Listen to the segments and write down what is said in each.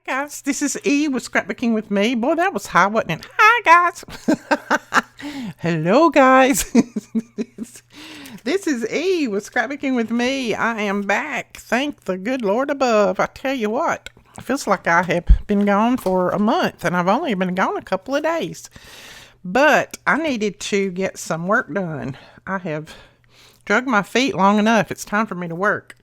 Guys, this is E with Scrapbooking with me. Boy, that was high, wasn't it? Hi, guys. Hello, guys. This is E with Scrapbooking with me. I am back. Thank the good Lord above. I tell you what, it feels like I have been gone for a month, and I've only been gone a couple of days. But I needed to get some work done. I have drug my feet long enough. It's time for me to work.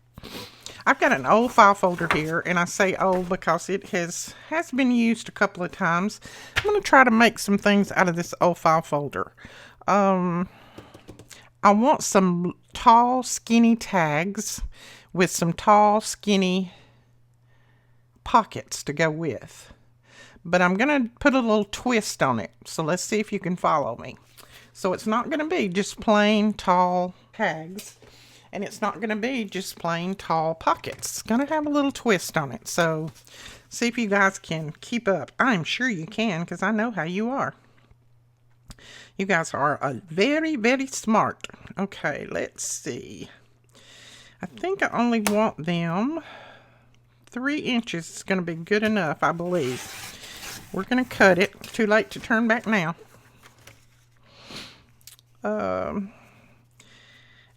I've got an old file folder here, and I say old because it has been used a couple of times. I'm going to try to make some things out of this old file folder. I want some tall, skinny tags with some tall, skinny pockets to go with. But I'm going to put a little twist on it, so let's see if you can follow me. So it's not going to be just plain tall tags. And it's not going to be just plain tall pockets. It's going to have a little twist on it. So, see if you guys can keep up. I'm sure you can, because I know how you are. You guys are very, very smart. Okay, let's see. I think I only want them 3 inches. It's going to be good enough, I believe. We're going to cut it. Too late to turn back now.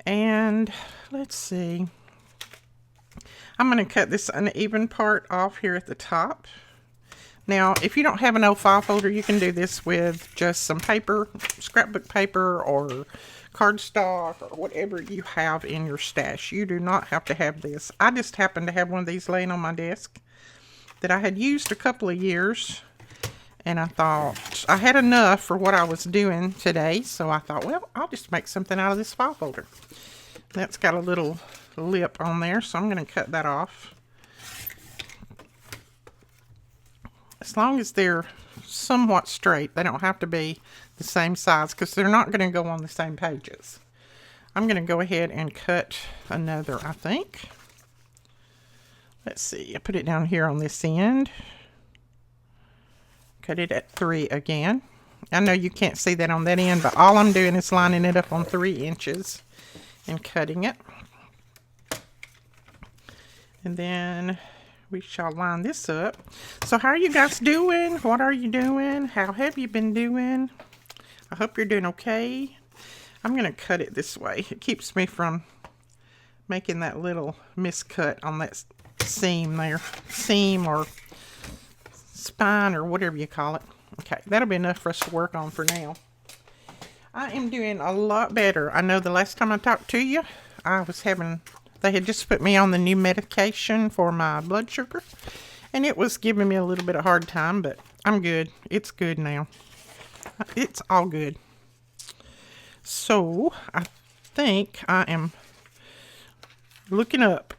And let's see. I'm going to cut this uneven part off here at the top. Now, if you don't have an old file folder, you can do this with just some paper, scrapbook paper, or cardstock, or whatever you have in your stash. You do not have to have this. I just happen to have one of these laying on my desk that I had used a couple of years. And I thought I had enough for what I was doing today. So I thought, well, I'll just make something out of this file folder. That's got a little lip on there, so I'm going to cut that off. As long as they're somewhat straight, they don't have to be the same size because they're not going to go on the same pages. I'm going to go ahead and cut another, I think. Let's see. I put it down here on this end. Cut it at 3 again. I know you can't see that on that end, but all I'm doing is lining it up on 3 inches and cutting it. And then we shall line this up. So how are you guys doing? What are you doing? How have you been doing? I hope you're doing okay. I'm going to cut it this way. It keeps me from making that little miscut on that seam there. Seam or spine or whatever you call it. Okay, that'll be enough for us to work on for now. I am doing a lot better. I know the last time I talked to you, they had just put me on the new medication for my blood sugar, and it was giving me a little bit of a hard time, but I'm good. It's good now. It's all good. So, I think I am looking up.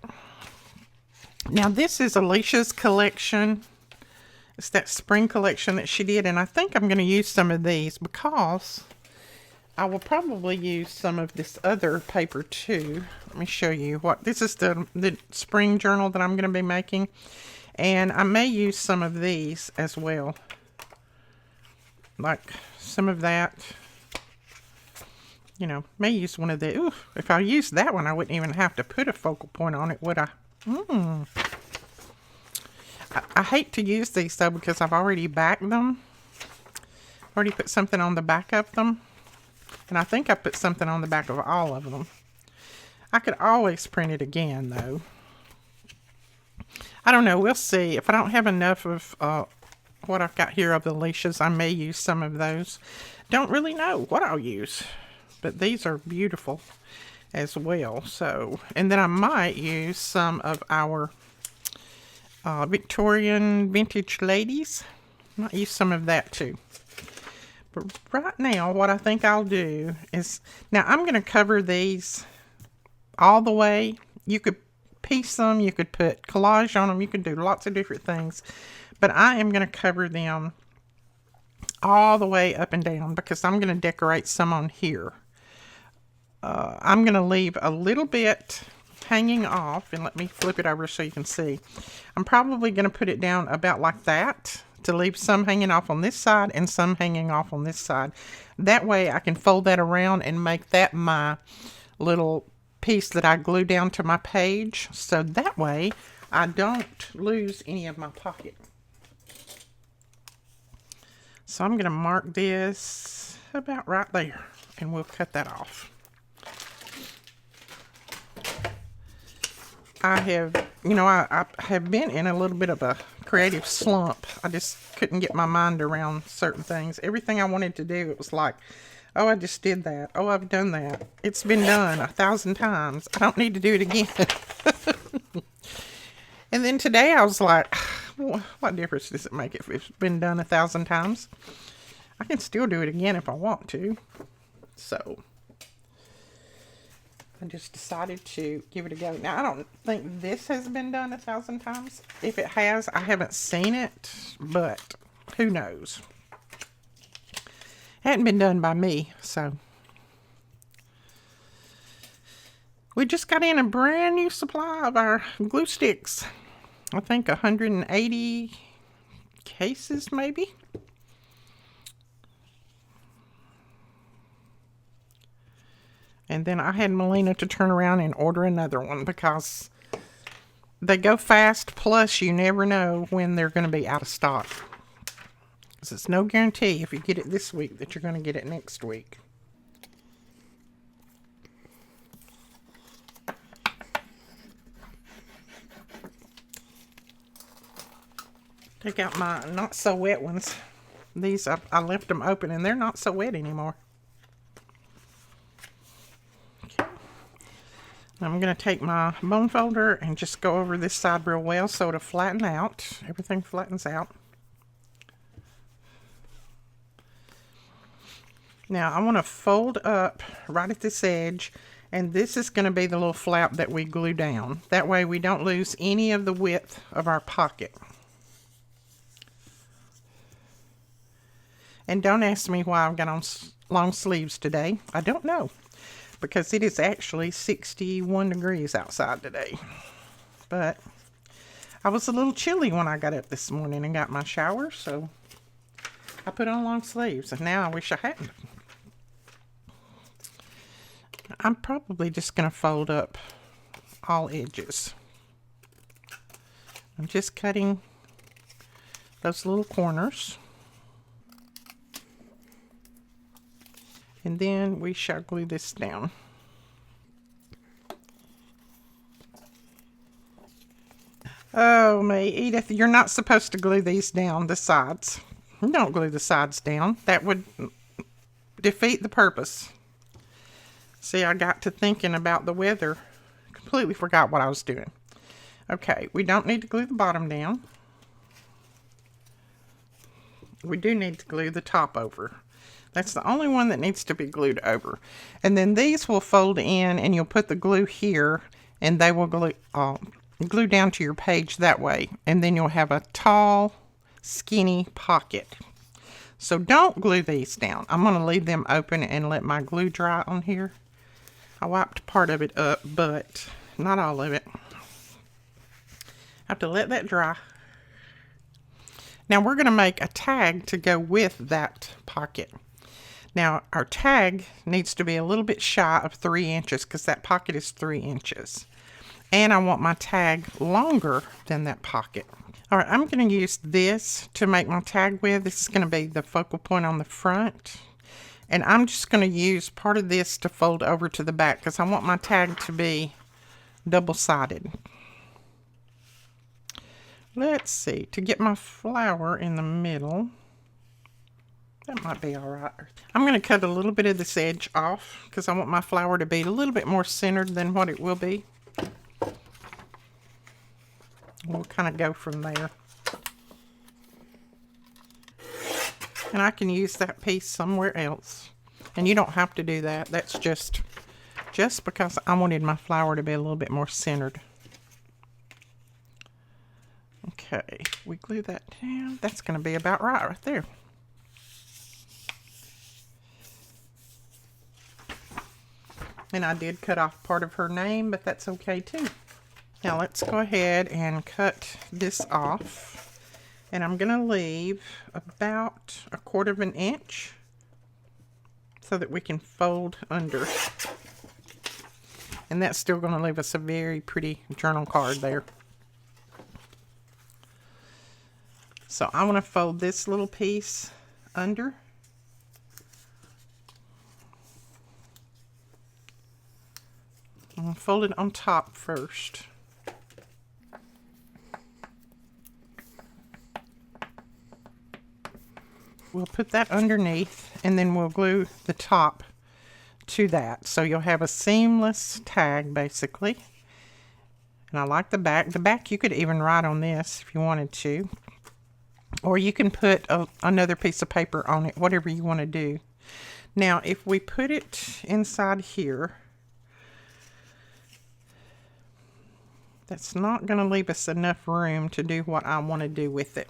Now, this is Alicia's collection. It's that spring collection that she did, and I think I'm going to use some of these because I will probably use some of this other paper too. Let me show you what this is, the spring journal that I'm going to be making, and I may use some of these as well, like some of that. You know, may use one of the. Ooh, if I used that one, I wouldn't even have to put a focal point on it, would I? I hate to use these though because I've already backed them. Already put something on the back of them. And I think I put something on the back of all of them. I could always print it again though. I don't know. We'll see. If I don't have enough of what I've got here of the Alicia's, I may use some of those. Don't really know what I'll use. But these are beautiful as well. So, and then I might use some of our Victorian vintage ladies. I might use some of that too. But right now, what I think I'll do is, now I'm going to cover these all the way. You could piece them, you could put collage on them, you could do lots of different things. But I am going to cover them all the way up and down because I'm going to decorate some on here. I'm going to leave a little bit hanging off, and let me flip it over so you can see. I'm probably going to put it down about like that to leave some hanging off on this side and some hanging off on this side. That way I can fold that around and make that my little piece that I glue down to my page. So that way I don't lose any of my pocket. So I'm going to mark this about right there, and we'll cut that off. I have, I have been in a little bit of a creative slump. I just couldn't get my mind around certain things. Everything I wanted to do, it was like, oh, I just did that. Oh, I've done that. It's been done 1,000 times. I don't need to do it again. And then today I was like, well, what difference does it make if it's been done 1,000 times? I can still do it again if I want to. So I just decided to give it a go. Now, I don't think this has been done 1,000 times. If it has, I haven't seen it, but who knows? It hadn't been done by me, so. We just got in a brand new supply of our glue sticks. I think 180 cases, maybe. And then I had Melina to turn around and order another one because they go fast. Plus, you never know when they're going to be out of stock. Because it's no guarantee if you get it this week that you're going to get it next week. Take out my not so wet ones. These, I left them open and they're not so wet anymore. I'm going to take my bone folder and just go over this side real well so it'll flatten out. Everything flattens out. Now I want to fold up right at this edge, and this is going to be the little flap that we glue down. That way we don't lose any of the width of our pocket. And don't ask me why I've got on long sleeves today. I don't know. Because it is actually 61 degrees outside today. But I was a little chilly when I got up this morning and got my shower, so I put on long sleeves, and now I wish I hadn't. I'm probably just going to fold up all edges. I'm just cutting those little corners. And then we shall glue this down. Oh, May, Edith, you're not supposed to glue these down, the sides. Don't glue the sides down. That would defeat the purpose. See, I got to thinking about the weather. Completely forgot what I was doing. Okay, we don't need to glue the bottom down. We do need to glue the top over. That's the only one that needs to be glued over. And then these will fold in, and you'll put the glue here, and they will glue down to your page that way. And then you'll have a tall, skinny pocket. So don't glue these down. I'm going to leave them open and let my glue dry on here. I wiped part of it up, but not all of it. I have to let that dry. Now we're going to make a tag to go with that pocket. Now, our tag needs to be a little bit shy of 3 inches because that pocket is 3 inches. And I want my tag longer than that pocket. All right, I'm going to use this to make my tag with. This is going to be the focal point on the front. And I'm just going to use part of this to fold over to the back because I want my tag to be double-sided. Let's see, to get my flower in the middle. That might be all right. I'm going to cut a little bit of this edge off because I want my flower to be a little bit more centered than what it will be. We'll kind of go from there. And I can use that piece somewhere else. And you don't have to do that. That's just because I wanted my flower to be a little bit more centered. Okay, we glue that down. That's going to be about right there. And I did cut off part of her name, but that's okay too. Now let's go ahead and cut this off. And I'm going to leave about 1/4 inch so that we can fold under. And that's still going to leave us a very pretty journal card there. So I want to fold this little piece under. I'm going to fold it on top first. We'll put that underneath, and then we'll glue the top to that. So you'll have a seamless tag, basically. And I like the back. The back you could even write on this if you wanted to. Or you can put another piece of paper on it, whatever you want to do. Now, if we put it inside here, that's not going to leave us enough room to do what I want to do with it.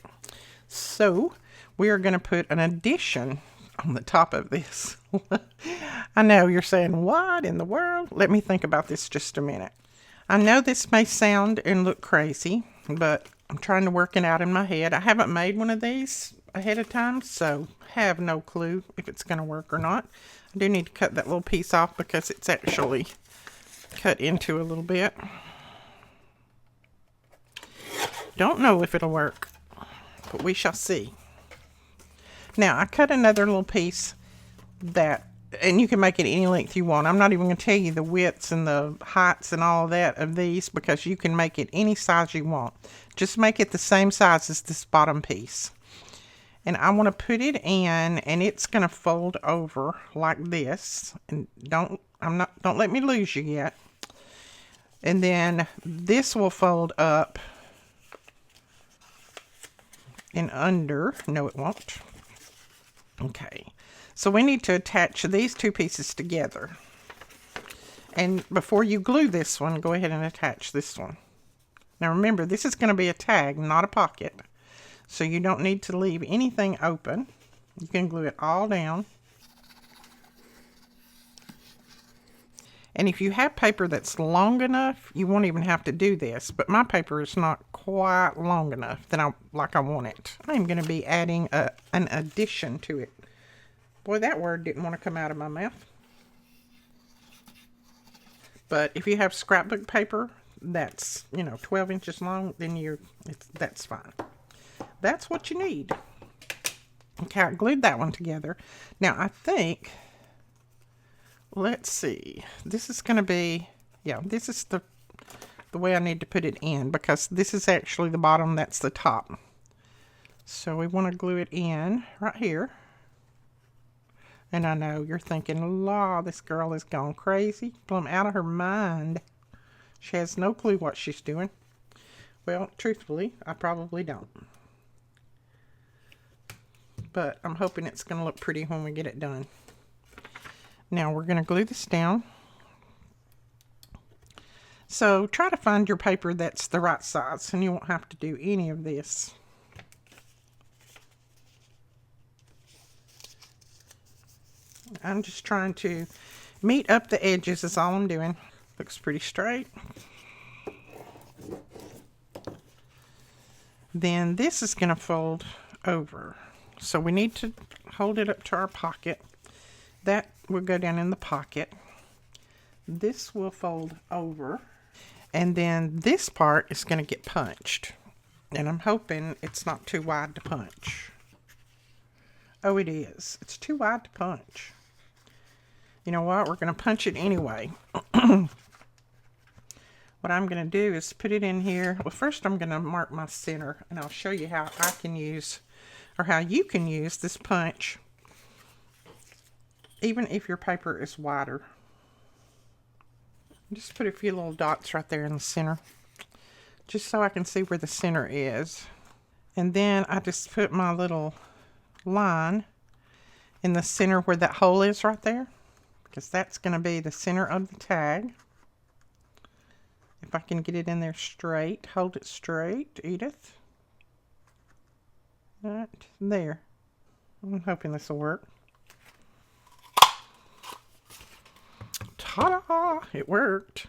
So we are going to put an addition on the top of this. I know you're saying, what in the world? Let me think about this just a minute. I know this may sound and look crazy, but I'm trying to work it out in my head. I haven't made one of these ahead of time, so have no clue if it's going to work or not. I do need to cut that little piece off because it's actually cut into a little bit. Don't know if it'll work, but we shall see. Now, I cut another little piece that, and you can make it any length you want. I'm not even going to tell you the widths and the heights and all of that of these because you can make it any size you want. Just make it the same size as this bottom piece. And I want to put it in, and it's going to fold over like this. And don't let me lose you yet. And then this will fold up and under. No, it won't. Okay, so we need to attach these two pieces together. And before you glue this one, go ahead and attach this one. Now remember, this is going to be a tag, not a pocket. So you don't need to leave anything open. You can glue it all down. And if you have paper that's long enough, you won't even have to do this. But my paper is not quite long enough that I want it. I'm going to be adding an addition to it. Boy, that word didn't want to come out of my mouth. But if you have scrapbook paper that's, 12 inches long, then that's fine. That's what you need. Okay, I glued that one together. Now, I think, let's see. This is going to be, this is the way I need to put it in because this is actually the bottom, that's the top. So we want to glue it in right here. And I know you're thinking, la, this girl is gone crazy, plumb out of her mind. She has no clue what she's doing. Well, truthfully, I probably don't. But I'm hoping it's going to look pretty when we get it done. Now we're going to glue this down. So try to find your paper that's the right size and you won't have to do any of this. I'm just trying to meet up the edges is all I'm doing. Looks pretty straight. Then this is going to fold over. So we need to hold it up to our pocket. That will go down in the pocket. This will fold over. And then this part is going to get punched. And I'm hoping it's not too wide to punch. Oh, it is. It's too wide to punch. You know what? We're going to punch it anyway. What I'm going to do is put it in here. Well, first I'm going to mark my center. And I'll show you how I can use, or how you can use this punch. Even if your paper is wider. Just put a few little dots right there in the center. Just so I can see where the center is. And then I just put my little line in the center where that hole is right there. Because that's going to be the center of the tag. If I can get it in there straight. Hold it straight, Edith. Right there. I'm hoping this will work. Ta-da! It worked.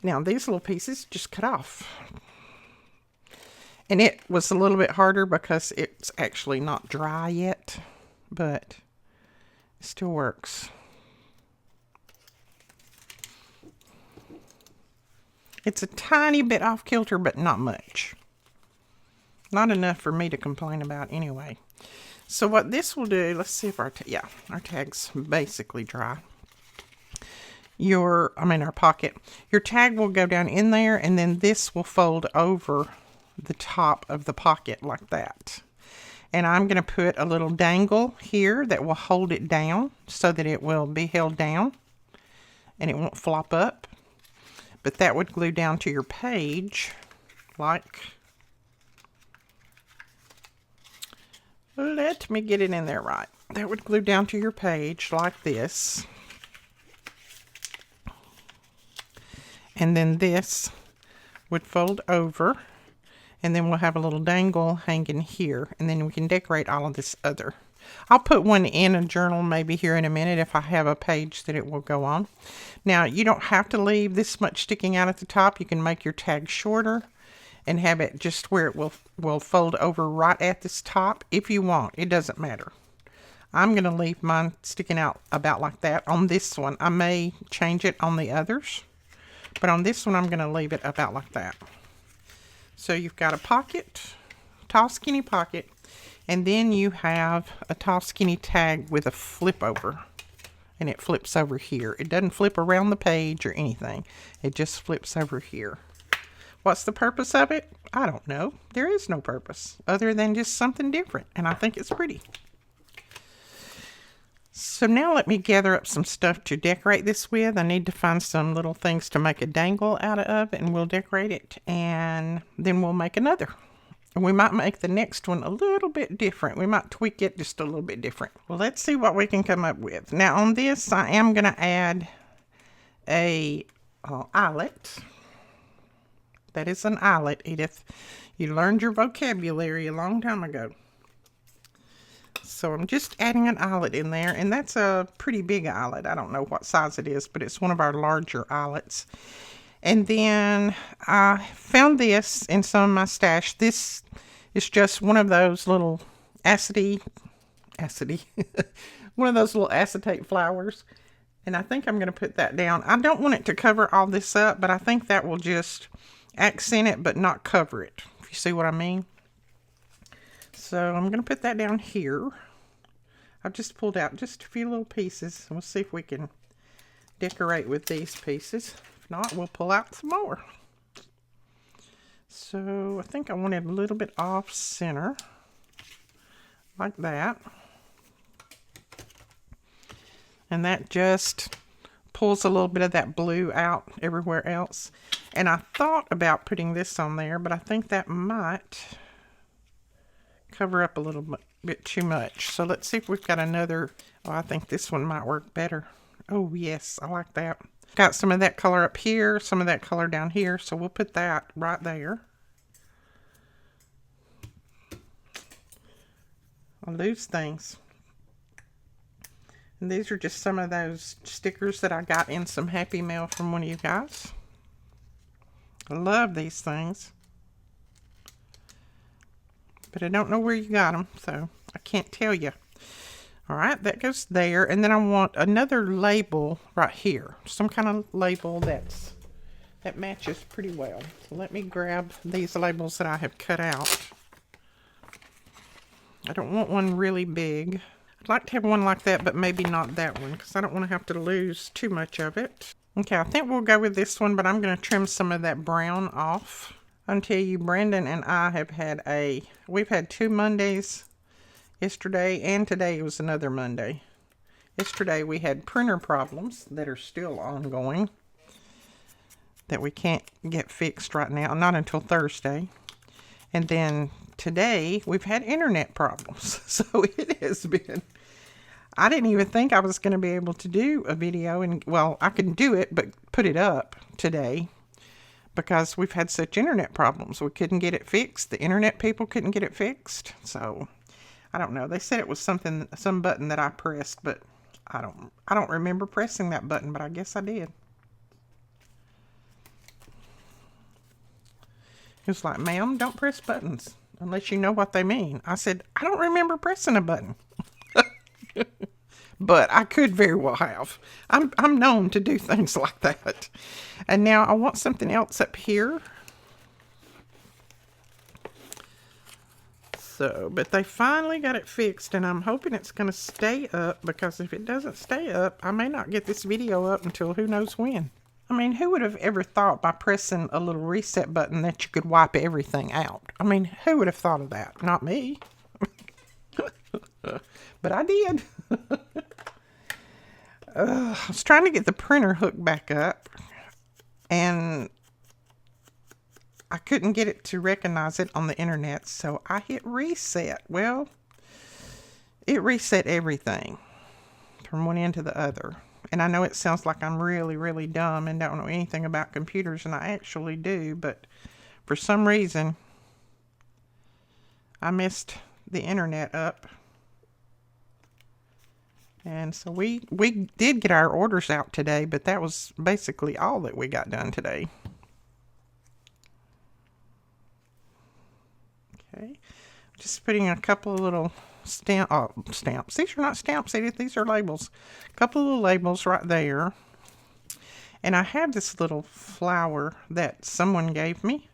Now these little pieces just cut off. And it was a little bit harder because it's actually not dry yet. But it still works. It's a tiny bit off kilter, but not much. Not enough for me to complain about anyway. So what this will do, let's see if our tag's basically dry. Our pocket. Your tag will go down in there, and then this will fold over the top of the pocket like that. And I'm going to put a little dangle here that will hold it down so that it will be held down and it won't flop up. But that would glue down to your page like, let me get it in there right. That would glue down to your page like this. And then this would fold over, and then we'll have a little dangle hanging here, and then we can decorate all of this other. I'll put one in a journal maybe here in a minute if I have a page that it will go on. Now, you don't have to leave this much sticking out at the top. You can make your tag shorter and have it just where it will fold over right at this top if you want. It doesn't matter. I'm going to leave mine sticking out about like that on this one. I may change it on the others, but on this one I'm going to leave it about like that. So you've got a pocket, tall skinny pocket, and then you have a tall skinny tag with a flip over, and it flips over here. It doesn't flip around the page or anything. It just flips over here. What's the purpose of it? I don't know. There is no purpose other than just something different, and I think it's pretty. So now let me gather up some stuff to decorate this with. I need to find some little things to make a dangle out of, and we'll decorate it, and then we'll make another. And we might make the next one a little bit different. We might tweak it just a little bit different. Well, let's see what we can come up with. Now on this, I am going to add a eyelet. That is an eyelet, Edith. You learned your vocabulary a long time ago. So I'm just adding an eyelet in there, and that's a pretty big eyelet. I don't know what size it is, but it's one of our larger eyelets. And then I found this in some of my stash. This is just one of those little one of those little acetate flowers. And I think I'm going to put that down. I don't want it to cover all this up, but I think that will just accent it but not cover it, if you see what I mean. So I'm going to put that down here. I've just pulled out just a few little pieces. We'll see if we can decorate with these pieces. If not, we'll pull out some more. So I think I want it a little bit off center, like that. And that just pulls a little bit of that blue out everywhere else. And I thought about putting this on there, but I think that might cover up a little bit too much. So let's see if we've got another. Oh, I think this one might work better. Oh yes, I like that. Got some of that color up here, some of that color down here, so we'll put that right there. I lose things. And these are just some of those stickers that I got in some Happy Mail from one of you guys. I love these things. But I don't know where you got them, so I can't tell you. All right, that goes there. And then I want another label right here. Some kind of label that matches pretty well. So let me grab these labels that I have cut out. I don't want one really big. I'd like to have one like that, but maybe not that one, because I don't want to have to lose too much of it. Okay, I think we'll go with this one, but I'm going to trim some of that brown off. I'll tell you, Brandon and I have we've had 2 Mondays, yesterday and today was another Monday. Yesterday we had printer problems that are still ongoing, that we can't get fixed right now, not until Thursday. And then today we've had internet problems. So it has been, I didn't even think I was going to be able to do a video, and well, I can do it, but put it up today, because we've had such internet problems. We couldn't get it fixed. The internet people couldn't get it fixed. So I don't know. They said it was some button that I pressed, but I don't remember pressing that button, but I guess I did. It was like, ma'am, don't press buttons unless you know what they mean. I said, I don't remember pressing a button. But I could very well have. I'm known to do things like that. And now I want something else up here. So, but they finally got it fixed, and I'm hoping it's going to stay up, because if it doesn't stay up, I may not get this video up until who knows when. I mean, who would have ever thought by pressing a little reset button that you could wipe everything out? I mean, who would have thought of that? Not me. But I did. I was trying to get the printer hooked back up, and I couldn't get it to recognize it on the internet, so I hit reset. Well, it reset everything from one end to the other. And I know it sounds like I'm really, really dumb and don't know anything about computers, and I actually do, but for some reason, I messed the internet up. And so we did get our orders out today, but that was basically all that we got done today. Okay, just putting a couple of little stamps. These are not stamps, Edith. These are labels. A couple of labels right there. And I have this little flower that someone gave me.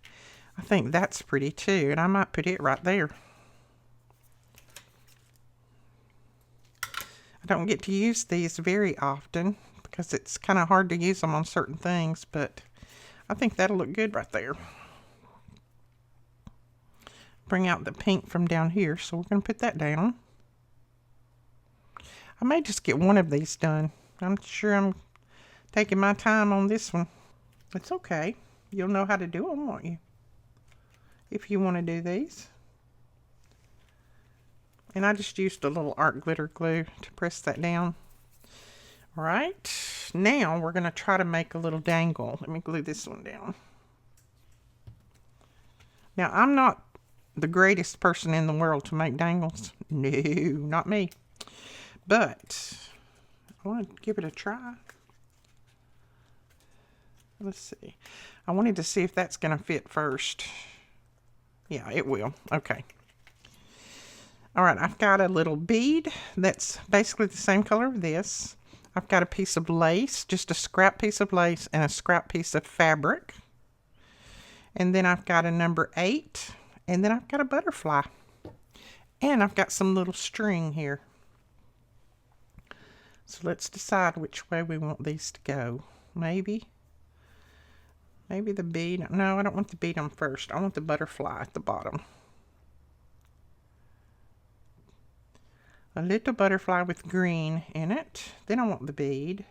I think that's pretty too, and I might put it right there. I don't get to use these very often because it's kind of hard to use them on certain things, but I think that'll look good right there. Bring out the pink from down here, so we're going to put that down. I may just get one of these done. I'm sure I'm taking my time on this one. It's okay. You'll know how to do them, won't you? If you want to do these. And I just used a little art glitter glue to press that down. All right, now we're going to try to make a little dangle. Let me glue this one down. Now, I'm not the greatest person in the world to make dangles. No, not me. But I want to give it a try. Let's see. I wanted to see if that's going to fit first. Yeah, it will. Okay. All right, I've got a little bead that's basically the same color of this. I've got a piece of lace, just a scrap piece of lace and a scrap piece of fabric. And then I've got a number 8, and then I've got a butterfly. And I've got some little string here. So let's decide which way we want these to go. Maybe the bead. No, I don't want the bead on first. I want the butterfly at the bottom. A little butterfly with green in it. Then I want the bead.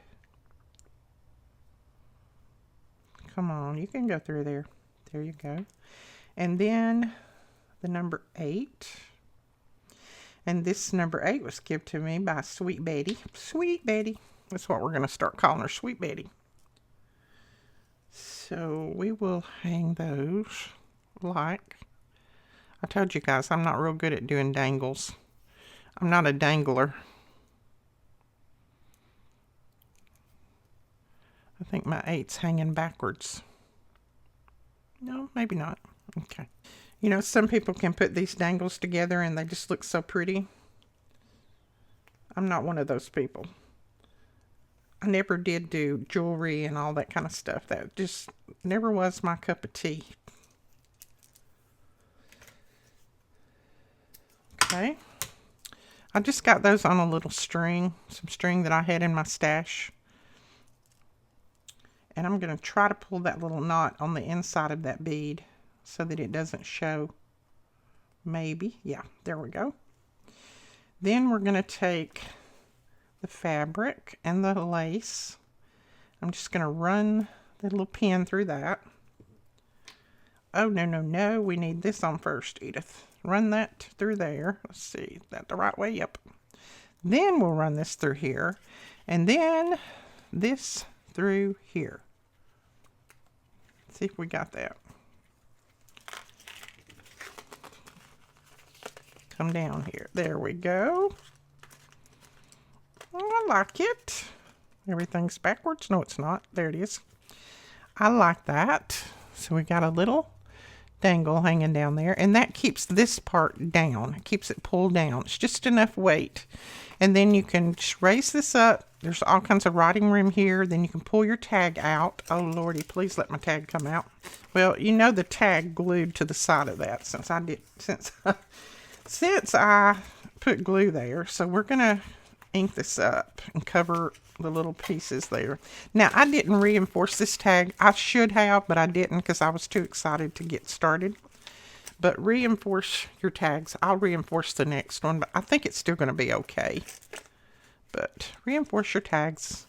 Come on, you can go through there. There you go. And then the number 8. And this number 8 was given to me by Sweet Betty. Sweet Betty. That's what we're going to start calling her, Sweet Betty. So we will hang those like. I told you guys I'm not real good at doing dangles. I'm not a dangler. I think my 8's hanging backwards. No, maybe not. Okay. You know, some people can put these dangles together and they just look so pretty. I'm not one of those people. I never did do jewelry and all that kind of stuff. That just never was my cup of tea. Okay. I just got those on a little string, some string that I had in my stash. And I'm going to try to pull that little knot on the inside of that bead so that it doesn't show. Maybe. Yeah, there we go. Then we're going to take the fabric and the lace. I'm just going to run the little pin through that. Oh, no, no, no. We need this on first, Edith. Run that through there. Let's see. Is that the right way? Yep. Then we'll run this through here. And then this through here. See if we got that. Come down here. There we go. Oh, I like it. Everything's backwards. No, it's not. There it is. I like that. So we got a little dangle hanging down there, and that keeps this part down. It keeps it pulled down. It's just enough weight. And then you can just raise this up. There's all kinds of writing room here. Then you can pull your tag out. Oh, Lordy, please let my tag come out. Well, you know the tag glued to the side of that since Since I put glue there, so we're going to ink this up and cover the little pieces there. Now, I didn't reinforce this tag. I should have, but I didn't because I was too excited to get started. But reinforce your tags. I'll reinforce the next one, but I think it's still going to be okay. But reinforce your tags.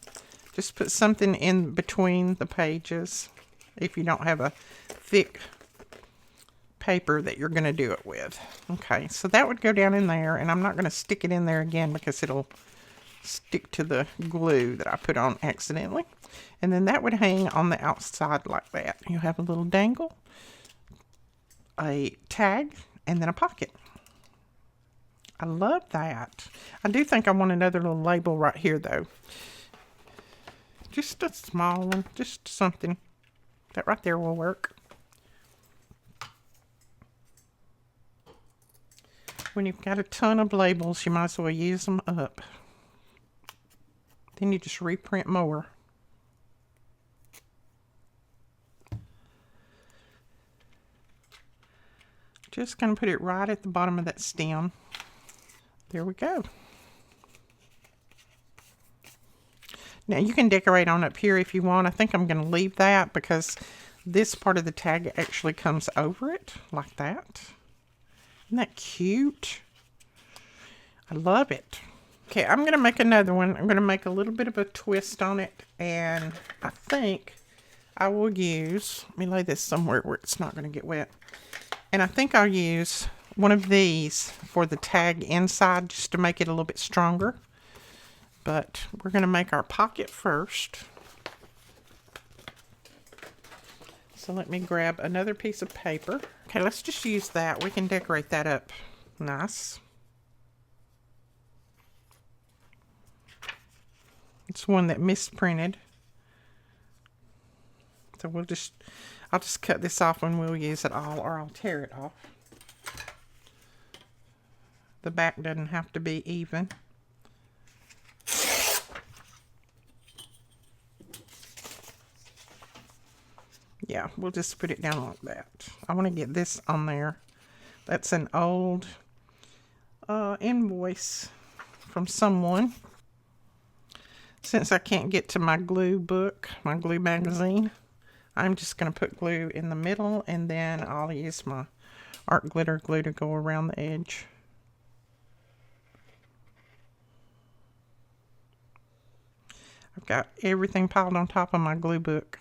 Just put something in between the pages if you don't have a thick paper that you're going to do it with. Okay, so that would go down in there, and I'm not going to stick it in there again because it'll stick to the glue that I put on accidentally. And then that would hang on the outside like that. You'll have a little dangle, a tag, and then a pocket. I love that. I do think I want another little label right here though. Just a small one, just something. That right there will work. When you've got a ton of labels, you might as well use them up. Then you just reprint more. Just going to put it right at the bottom of that stem. There we go. Now you can decorate on up here if you want. I think I'm going to leave that because this part of the tag actually comes over it like that. Isn't that cute? I love it. Okay, I'm going to make another one. I'm going to make a little bit of a twist on it, and I think I will use, let me lay this somewhere where it's not going to get wet. And I think I'll use one of these for the tag inside just to make it a little bit stronger. But we're going to make our pocket first. So let me grab another piece of paper. Okay, let's just use that. We can decorate that up nice. It's one that misprinted. So I'll just cut this off when we'll use it all, or I'll tear it off. The back doesn't have to be even. Yeah, we'll just put it down like that. I want to get this on there. That's an old invoice from someone. Since I can't get to my glue book, my glue magazine, I'm just going to put glue in the middle, and then I'll use my art glitter glue to go around the edge. I've got everything piled on top of my glue book.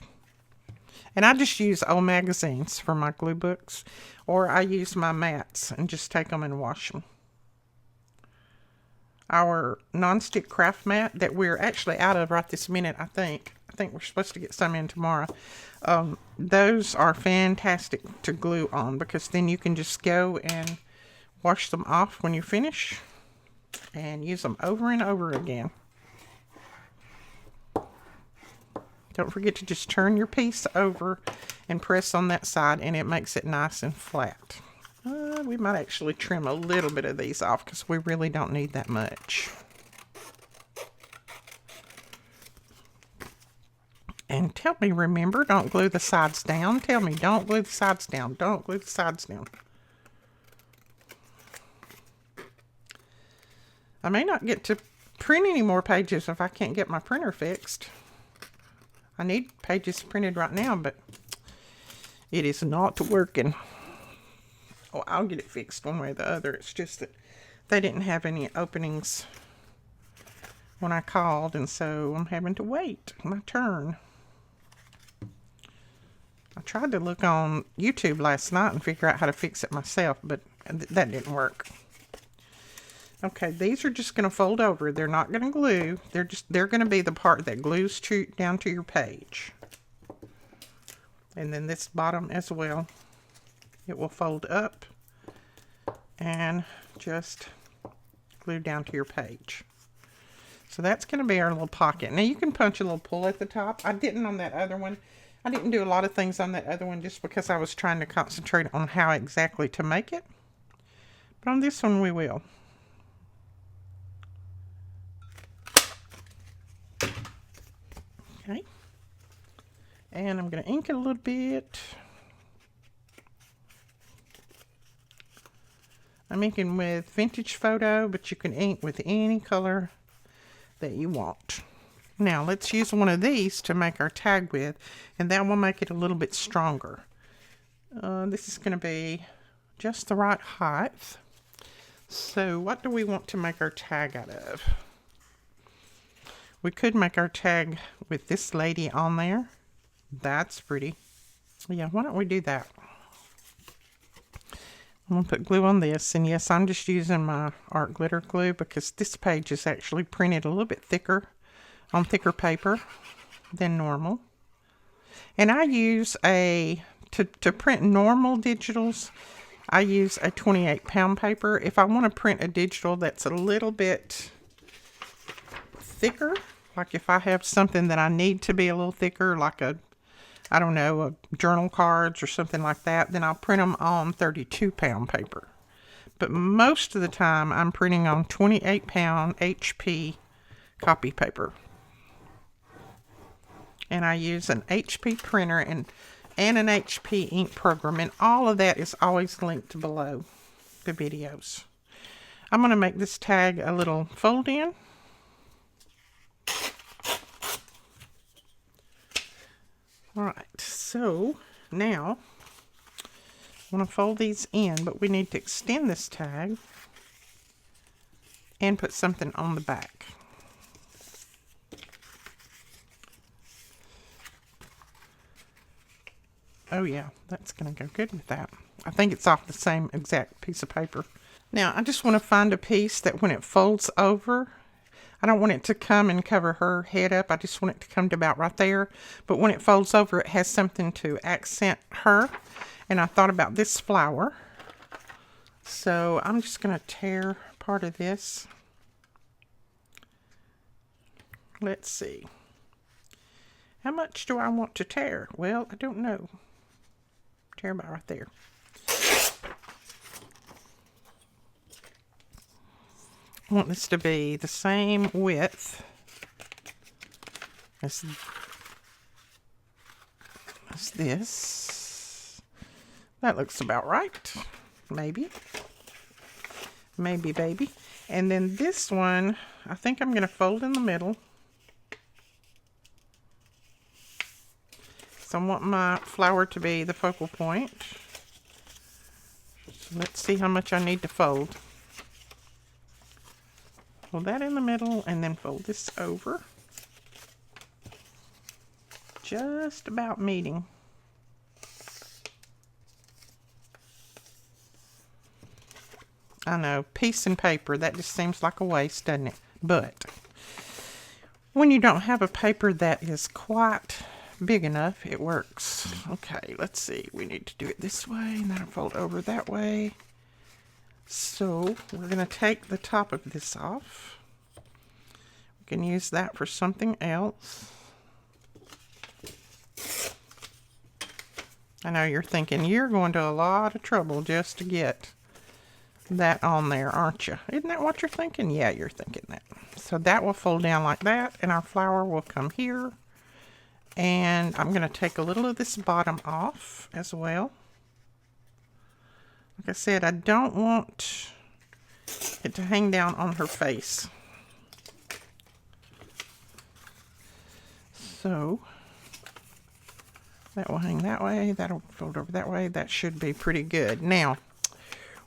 And I just use old magazines for my glue books, or I use my mats and just take them and wash them. Our nonstick craft mat that we're actually out of right this minute, I think we're supposed to get some in tomorrow. Those are fantastic to glue on because then you can just go and wash them off when you finish and use them over and over again. Don't forget to just turn your piece over and press on that side, and it makes it nice and flat. We might actually trim a little bit of these off because we really don't need that much. And tell me, remember, don't glue the sides down. Tell me, don't glue the sides down. Don't glue the sides down. I may not get to print any more pages if I can't get my printer fixed. I need pages printed right now, but it is not working. Oh, I'll get it fixed one way or the other. It's just that they didn't have any openings when I called, and so I'm having to wait my turn. I tried to look on YouTube last night and figure out how to fix it myself, but that didn't work. Okay, these are just going to fold over. They're not going to glue. They're going to be the part that glues down to your page. And then this bottom as well. It will fold up and just glue down to your page. So that's going to be our little pocket. Now you can punch a little pull at the top. I didn't on that other one. I didn't do a lot of things on that other one just because I was trying to concentrate on how exactly to make it. But on this one we will. Okay. And I'm going to ink it a little bit. I'm inking with Vintage Photo, but you can ink with any color that you want. Now let's use one of these to make our tag with, and that will make it a little bit stronger. This is going to be just the right height. So what do we want to make our tag out of? We could make our tag with this lady on there. That's pretty. Yeah, why don't we do that? I'm going to put glue on this, and yes, I'm just using my art glitter glue because this page is actually printed a little bit thicker on thicker paper than normal. And I use to print normal digitals, I use a 28-pound paper. If I want to print a digital that's a little bit thicker, like if I have something that I need to be a little thicker, like I don't know, a journal cards or something like that, then I'll print them on 32-pound paper. But most of the time, I'm printing on 28-pound HP copy paper. And I use an HP printer and an HP ink program, and all of that is always linked below the videos. I'm going to make this tag a little fold in. Alright, so now I want to fold these in, but we need to extend this tag and put something on the back. Oh yeah, that's going to go good with that. I think it's off the same exact piece of paper. Now I just want to find a piece that when it folds over, I don't want it to come and cover her head up. I just want it to come to about right there. But when it folds over, it has something to accent her. And I thought about this flower. So I'm just going to tear part of this. Let's see. How much do I want to tear? Well, I don't know. Tear about right there. I want this to be the same width as this. That looks about right. Maybe. Maybe, baby. And then this one, I think I'm going to fold in the middle. So I want my flower to be the focal point. So let's see how much I need to fold. Fold that in the middle and then fold this over. Just about meeting. I know, piece and paper, that just seems like a waste, doesn't it? But when you don't have a paper that is quite big enough, it works. Okay, let's see. We need to do it this way and then fold over that way. So we're going to take the top of this off. We can use that for something else. I know you're thinking you're going to a lot of trouble just to get that on there, aren't you? Isn't that what you're thinking? Yeah, you're thinking that. So that will fold down like that, and our flower will come here. And I'm going to take a little of this bottom off as well. Like I said, I don't want it to hang down on her face. So that will hang that way. That'll fold over that way. That should be pretty good. Now,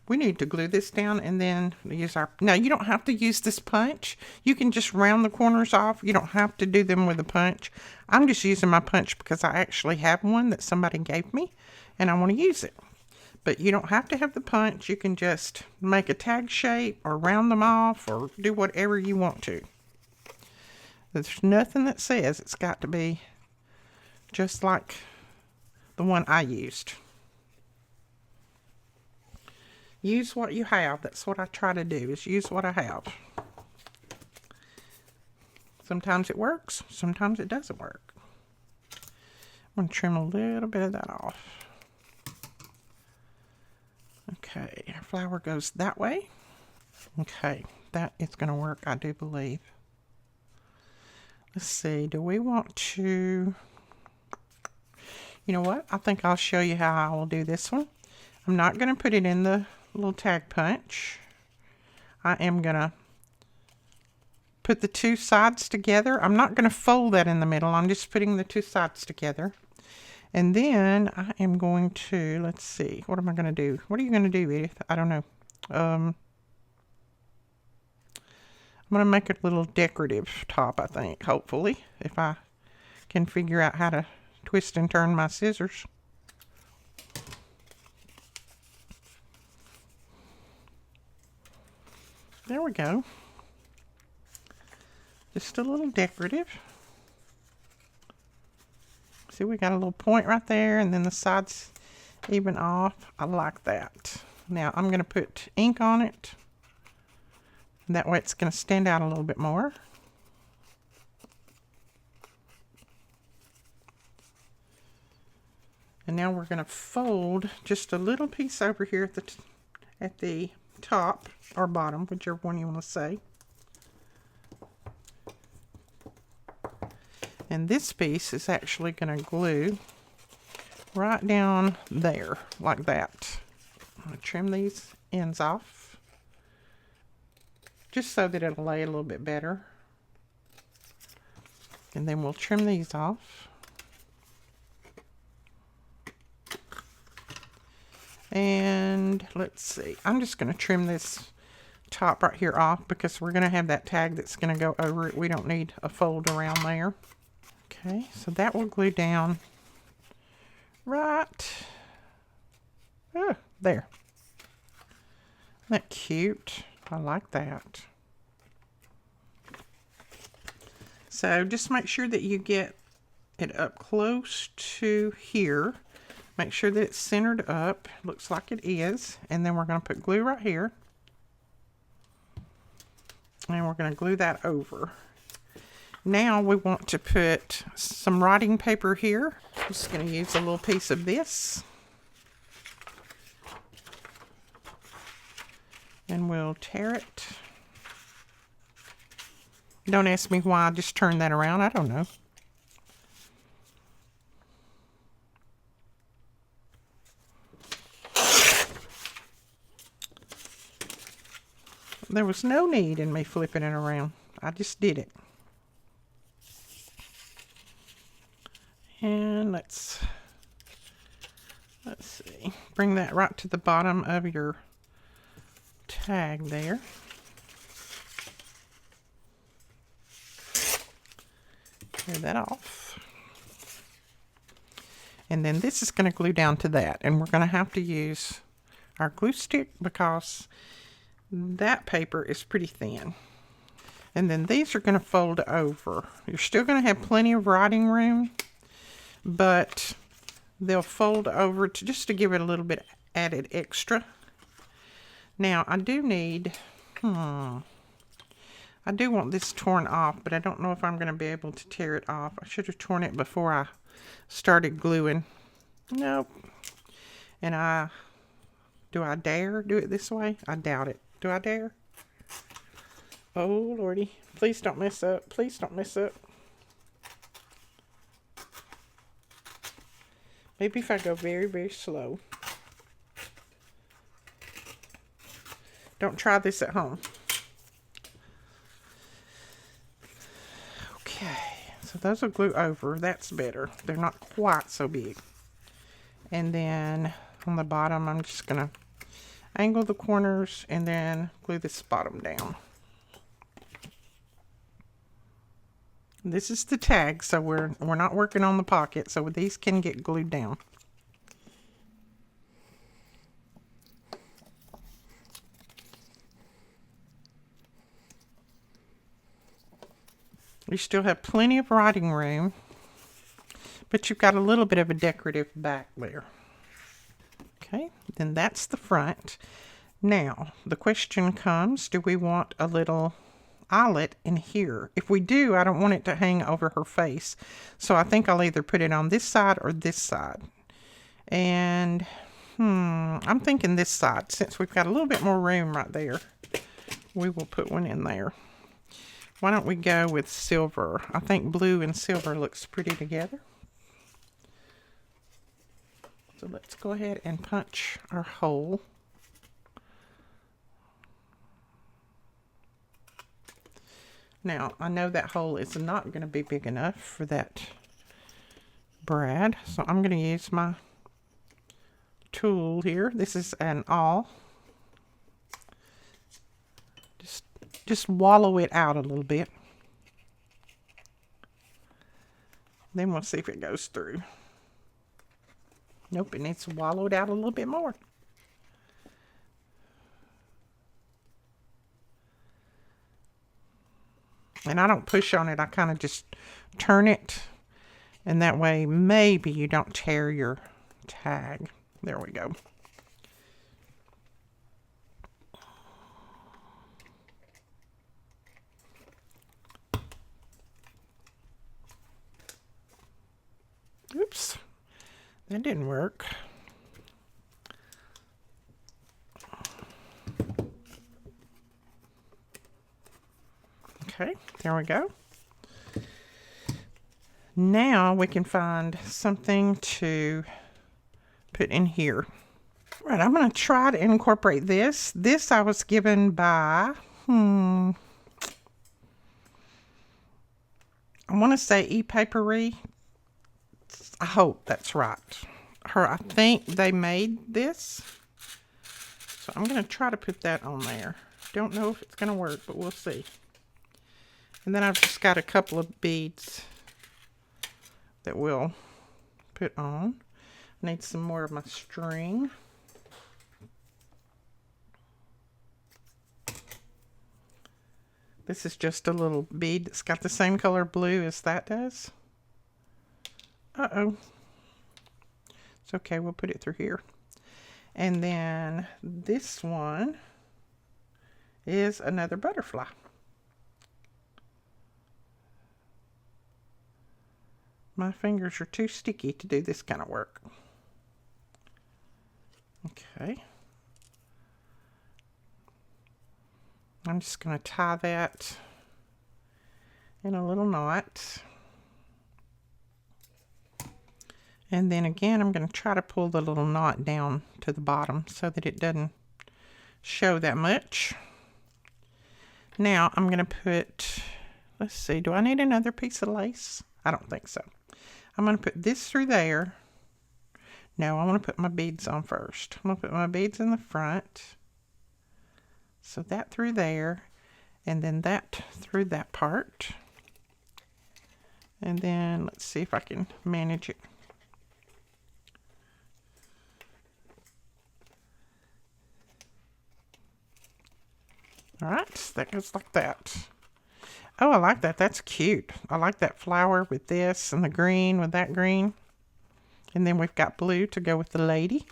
we need to glue this down and then use our... Now, you don't have to use this punch. You can just round the corners off. You don't have to do them with a punch. I'm just using my punch because I actually have one that somebody gave me, and I want to use it. But you don't have to have the punch. You can just make a tag shape or round them off or do whatever you want to. There's nothing that says it's got to be just like the one I used. Use what you have. That's what I try to do, is use what I have. Sometimes it works. Sometimes it doesn't work. I'm going to trim a little bit of that off. Okay, our flower goes that way. Okay, that is going to work, I do believe. Let's see, do we want to... You know what? I think I'll show you how I will do this one. I'm not going to put it in the little tag punch. I am going to put the two sides together. I'm not going to fold that in the middle. I'm just putting the two sides together. And then I am going to, let's see, what am I going to do? What are you going to do, Edith? I don't know. I'm going to make a little decorative top, I think, hopefully, if I can figure out how to twist and turn my scissors. There we go. Just a little decorative. See, we got a little point right there, and then the sides even off. I like that. Now I'm going to put ink on it. That way it's going to stand out a little bit more. And now we're going to fold just a little piece over here at the top or bottom, whichever one you want to say. And this piece is actually going to glue right down there, like that. I'm going to trim these ends off, just so that it'll lay a little bit better. And then we'll trim these off. And let's see, I'm just going to trim this top right here off because we're going to have that tag that's going to go over it. We don't need a fold around there. Okay, so that will glue down right there. Isn't that cute? I like that. So just make sure that you get it up close to here. Make sure that it's centered up. Looks like it is. And then we're going to put glue right here. And we're going to glue that over. Now we want to put some writing paper here. I'm just going to use a little piece of this. And we'll tear it. Don't ask me why I just turned that around. I don't know. There was no need in me flipping it around. I just did it. And let's see. Bring that right to the bottom of your tag there. Tear that off. And then this is going to glue down to that. And we're going to have to use our glue stick because that paper is pretty thin. And then these are going to fold over. You're still going to have plenty of writing room, but they'll fold over just to give it a little bit added extra. Now I do need, I do want this torn off, but I don't know if I'm going to be able to tear it off. I should have torn it before I started gluing. Nope. And do I dare do it this way? I doubt it. Do I dare? Oh, Lordy. Please don't mess up. Please don't mess up. Maybe if I go very, very slow. Don't try this at home. Okay. So those will glue over. That's better. They're not quite so big. And then on the bottom, I'm just going to angle the corners and then glue this bottom down. This is the tag, so we're not working on the pocket, so these can get glued down. You still have plenty of writing room, but you've got a little bit of a decorative back there. Okay, then that's the front. Now, the question comes, do we want a little eyelet in here? If we do, I don't want it to hang over her face. So I think I'll either put it on this side or this side. And, I'm thinking this side. Since we've got a little bit more room right there, we will put one in there. Why don't we go with silver? I think blue and silver looks pretty together. So let's go ahead and punch our hole. Now, I know that hole is not going to be big enough for that brad, so I'm going to use my tool here. This is an awl. Just wallow it out a little bit. Then we'll see if it goes through. Nope, it needs wallowed out a little bit more. And I don't push on it, I kind of just turn it. And that way, maybe you don't tear your tag. There we go. Oops, that didn't work. Okay, there we go. Now we can find something to put in here. Right, I'm going to try to incorporate this. This I was given by, I want to say ePapery. I hope that's right. I think they made this. So I'm going to try to put that on there. Don't know if it's going to work, but we'll see. And then I've just got a couple of beads that we'll put on. I need some more of my string. This is just a little bead that's got the same color blue as that does. Uh-oh. It's okay, we'll put it through here. And then this one is another butterfly. My fingers are too sticky to do this kind of work. Okay. I'm just going to tie that in a little knot. And then again, I'm going to try to pull the little knot down to the bottom so that it doesn't show that much. Now I'm going to put, let's see, do I need another piece of lace? I don't think so. I'm going to put this through there. No, I want to put my beads on first. I'm going to put my beads in the front. So that through there, and then that through that part. And then let's see if I can manage it. All right, that goes like that. Oh, I like that. That's cute. I like that flower with this and the green with that green. And then we've got blue to go with the lady.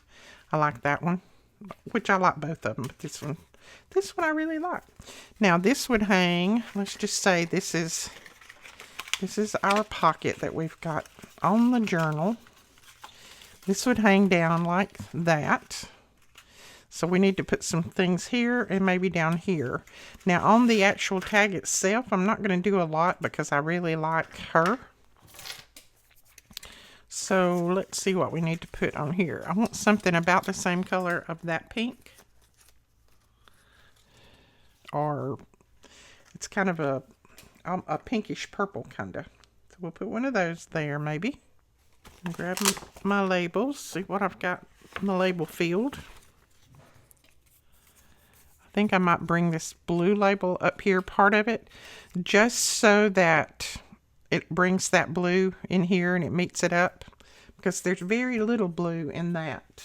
I like that one, which I like both of them, but this one I really like. Now this would hang, let's just say this is our pocket that we've got on the journal. This would hang down like that. So we need to put some things here and maybe down here. Now on the actual tag itself, I'm not going to do a lot because I really like her. So let's see what we need to put on here. I want something about the same color of that pink. Or it's kind of a pinkish purple kind of. So we'll put one of those there maybe. And grab my labels, see what I've got in the label field. I think I might bring this blue label up here, part of it, just so that it brings that blue in here and it meets it up, because there's very little blue in that.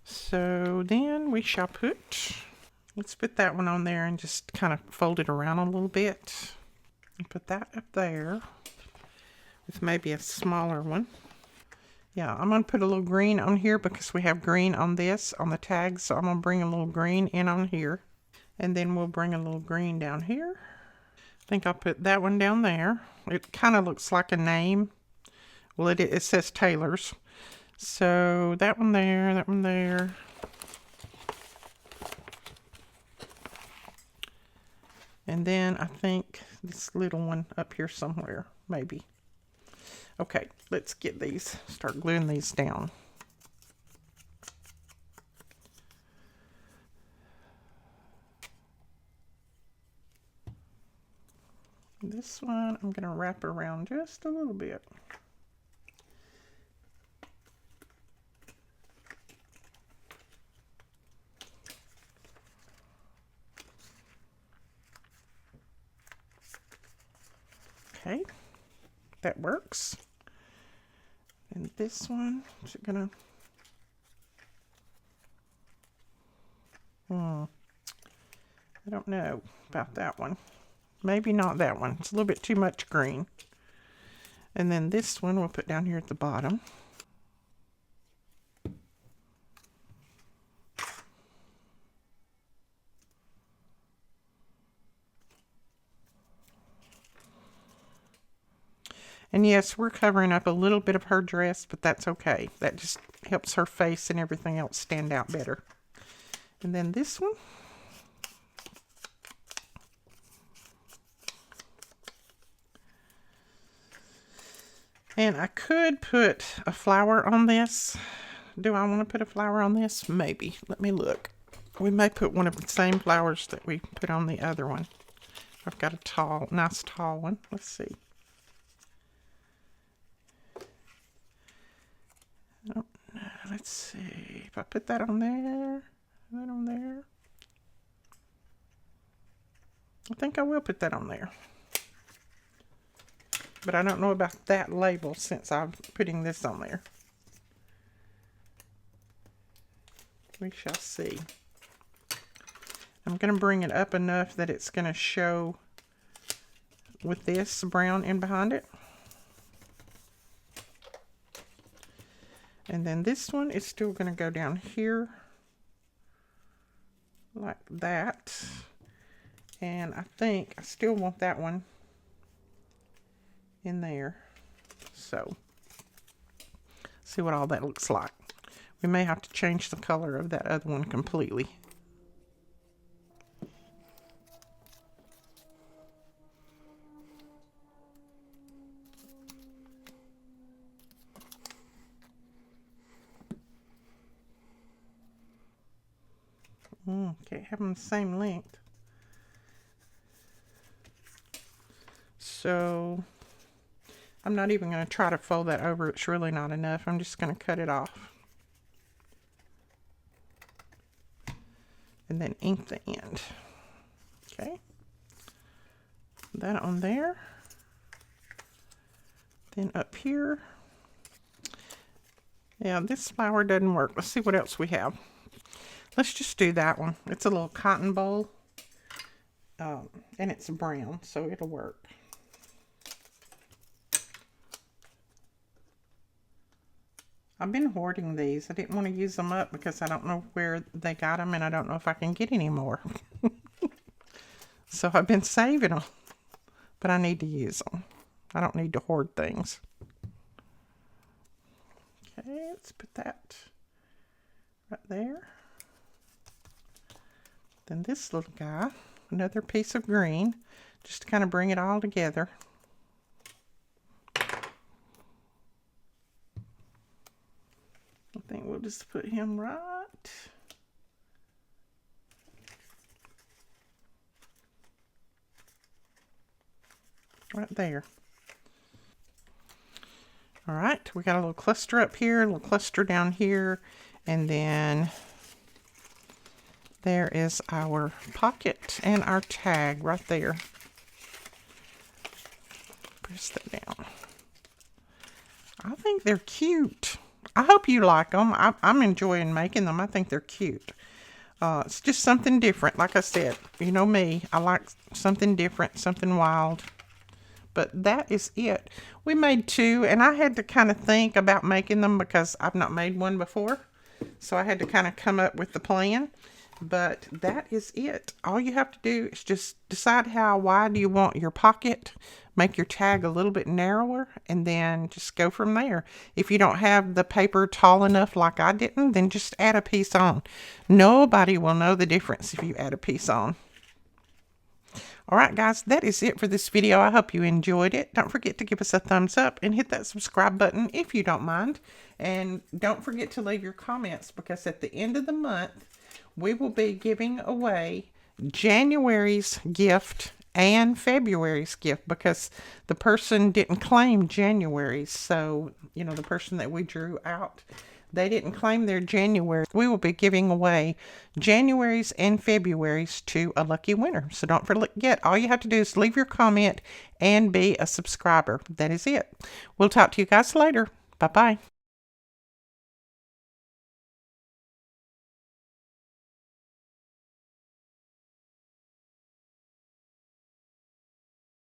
So then we shall let's put that one on there and just kind of fold it around a little bit. And put that up there with maybe a smaller one. Yeah, I'm going to put a little green on here because we have green on this, on the tag. So I'm going to bring a little green in on here. And then we'll bring a little green down here. I think I'll put that one down there. It kind of looks like a name. Well, it says Taylor's. So that one there, that one there. And then I think this little one up here somewhere, maybe. Okay, let's get these, start gluing these down. This one I'm going to wrap around just a little bit. Okay, that works. And this one, is it gonna? I don't know about that one. Maybe not that one. It's a little bit too much green. And then this one we'll put down here at the bottom. And yes, we're covering up a little bit of her dress, but that's okay. That just helps her face and everything else stand out better. And then this one. And I could put a flower on this. Do I want to put a flower on this? Maybe. Let me look. We may put one of the same flowers that we put on the other one. I've got a nice tall one. Let's see. Oh, let's see. If I put that on there, that on there. I think I will put that on there. But I don't know about that label since I'm putting this on there. We shall see. I'm going to bring it up enough that it's going to show with this brown in behind it. And then this one is still going to go down here like that. And I think I still want that one in there. So, see what all that looks like. We may have to change the color of that other one completely. Can't have them the same length. So I'm not even going to try to fold that over. It's really not enough. I'm just going to cut it off. And then ink the end. Okay. That on there. Then up here. Yeah, this flower doesn't work. Let's see what else we have. Let's just do that one. It's a little cotton bowl. And it's brown, so it'll work. I've been hoarding these. I didn't want to use them up because I don't know where they got them and I don't know if I can get any more. So I've been saving them, but I need to use them. I don't need to hoard things. Okay, let's put that right there. Then this little guy, another piece of green, just to kind of bring it all together. I think we'll just put him right there. All right, we got a little cluster up here, a little cluster down here, and then there is our pocket and our tag right there. Press that down. I think they're cute. I hope you like them. I'm enjoying making them. I think they're cute. It's just something different. Like I said, you know me. I like something different, something wild. But that is it. We made two, and I had to kind of think about making them because I've not made one before. So I had to kind of come up with the plan. But that is it. All you have to do is just decide how wide you want your pocket. Make your tag a little bit narrower, and then just go from there. If you don't have the paper tall enough like I didn't, then just add a piece on. Nobody will know the difference if you add a piece on. Alright guys, that is it for this video. I hope you enjoyed it. Don't forget to give us a thumbs up and hit that subscribe button if you don't mind. And don't forget to leave your comments, because at the end of the month, we will be giving away January's gift and February's gift, because the person didn't claim January's. So, you know, the person that we drew out, they didn't claim their January. We will be giving away January's and February's to a lucky winner. So don't forget, all you have to do is leave your comment and be a subscriber. That is it. We'll talk to you guys later. Bye-bye.